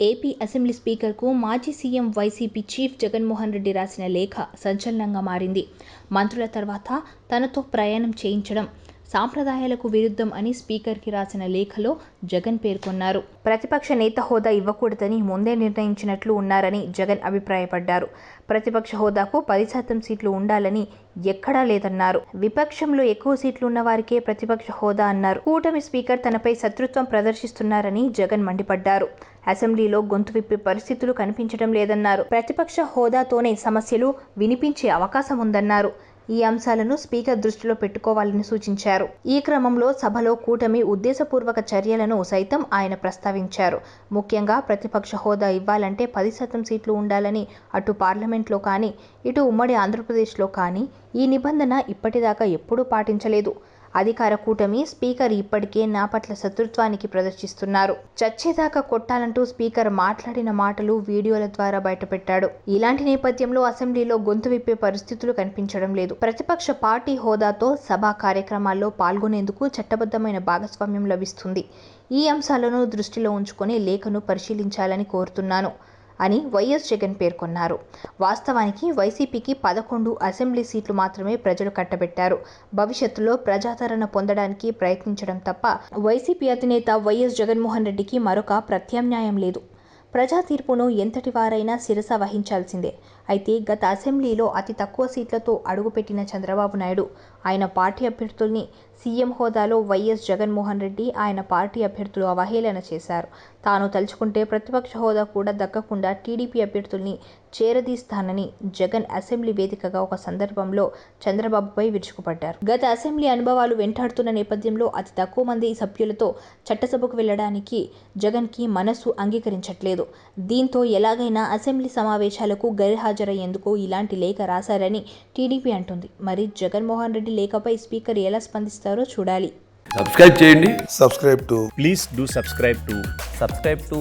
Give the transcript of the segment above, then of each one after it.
AP assembly స్పీకర్కు మాజీ CM YCP chief Jaganmohan Reddy రాసిన లేఖ సంచలనంగా మారింది. మంత్రుల తర్వాత తనతో ప్రయాణం చేయించడం సాంప్రదాయాలకు విరుద్ధం అని స్పీకర్కి రాసిన లేఖలో జగన్ పేర్కొన్నారు. ప్రతిపక్ష నేత హోదా ఇవ్వకూడదని ముందే నిర్ణయించినట్లు ఉన్నారని జగన్ అభిప్రాయపడ్డారు. ప్రతిపక్ష హోదాకు 10% సీట్లు ఉండాలని ఎక్కడా లేదన్నారు. విపక్షంలో ఎక్కువ సీట్లు ఉన్న వారికే ప్రతిపక్ష హోదా అన్నారు. కూటమి స్పీకర్ తనపై శత్రుత్వం ప్రదర్శిస్తున్నారని జగన్ మండిపడ్డారు. అసెంబ్లీలో గొంతు విప్పే పరిస్థితులు కనిపించడం లేదన్నారు. ప్రతిపక్ష హోదాతోనే సమస్యలు వినిపించే అవకాశం ఉందన్నారు. ఈ అంశాలను స్పీకర్ దృష్టిలో పెట్టుకోవాలని సూచించారు. ఈ క్రమంలో సభలో కూటమి ఉద్దేశపూర్వక చర్యలను సైతం ఆయన ప్రస్తావించారు. ముఖ్యంగా ప్రతిపక్ష హోదా ఇవ్వాలంటే 10% సీట్లు ఉండాలని అటు పార్లమెంట్లో కానీ, ఇటు ఉమ్మడి ఆంధ్రప్రదేశ్లో కానీ ఈ నిబంధన ఇప్పటిదాకా ఎప్పుడూ పాటించలేదు. అధికార కూటమి స్పీకర్ ఇప్పటికే నా పట్ల శత్రుత్వానికి ప్రదర్శిస్తున్నారు. చచ్చేదాకా కొట్టాలంటూ స్పీకర్ మాట్లాడిన మాటలు వీడియోల ద్వారా బయటపెట్టాడు. ఇలాంటి నేపథ్యంలో అసెంబ్లీలో గొంతు విప్పే పరిస్థితులు కనిపించడం లేదు. ప్రతిపక్ష పార్టీ హోదాతో సభా కార్యక్రమాల్లో పాల్గొనేందుకు చట్టబద్ధమైన భాగస్వామ్యం లభిస్తుంది. ఈ అంశాలను దృష్టిలో ఉంచుకొని లేఖను పరిశీలించాలని కోరుతున్నాను అని వైఎస్ జగన్ పేర్కొన్నారు. వాస్తవానికి వైసీపీకి 11 అసెంబ్లీ సీట్లు మాత్రమే ప్రజలు కట్టబెట్టారు. భవిష్యత్తులో ప్రజాదరణ పొందడానికి ప్రయత్నించడం తప్ప వైసీపీ అధినేత వైఎస్ జగన్మోహన్ రెడ్డికి మరొక ప్రత్యామ్నాయం లేదు. ప్రజా తీర్పును ఎంతటి వారైనా శిరస వహించాల్సిందే. అయితే గత అసెంబ్లీలో అతి తక్కువ సీట్లతో అడుగుపెట్టిన చంద్రబాబు నాయుడు ఆయన పార్టీ అభ్యర్థుల్ని సీఎం హోదాలో వైఎస్ జగన్మోహన్ రెడ్డి ఆయన పార్టీ అభ్యర్థులు అవహేళన చేశారు. తాను తలుచుకుంటే ప్రతిపక్ష హోదా కూడా దక్కకుండా టీడీపీ అభ్యర్థుల్ని చేరదీస్తానని జగన్ అసెంబ్లీ వేదికగా ఒక సందర్భంలో చంద్రబాబుపై విరుచుకుపడ్డారు. గత అసెంబ్లీ అనుభవాలు వెంటాడుతున్న నేపథ్యంలో అతి తక్కువ మంది సభ్యులతో చట్టసభకు వెళ్లడానికి జగన్కి మనస్సు అంగీకరించట్లేదు. దీంతో ఎలాగైనా అసెంబ్లీ సమావేశాలకు గైర్హాజరయ్యేందుకు ఇలాంటి లేఖ రాశారని టీడీపీ అంటుంది. మరి జగన్మోహన్ రెడ్డి లేఖపై స్పీకర్ ఎలా స్పందిస్తారో చూడాలి. సబ్స్క్రైబ్ చేయండి. Please do subscribe to.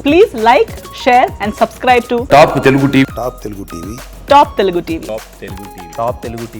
Please like, share and subscribe to top Telugu TV. Top Telugu TV.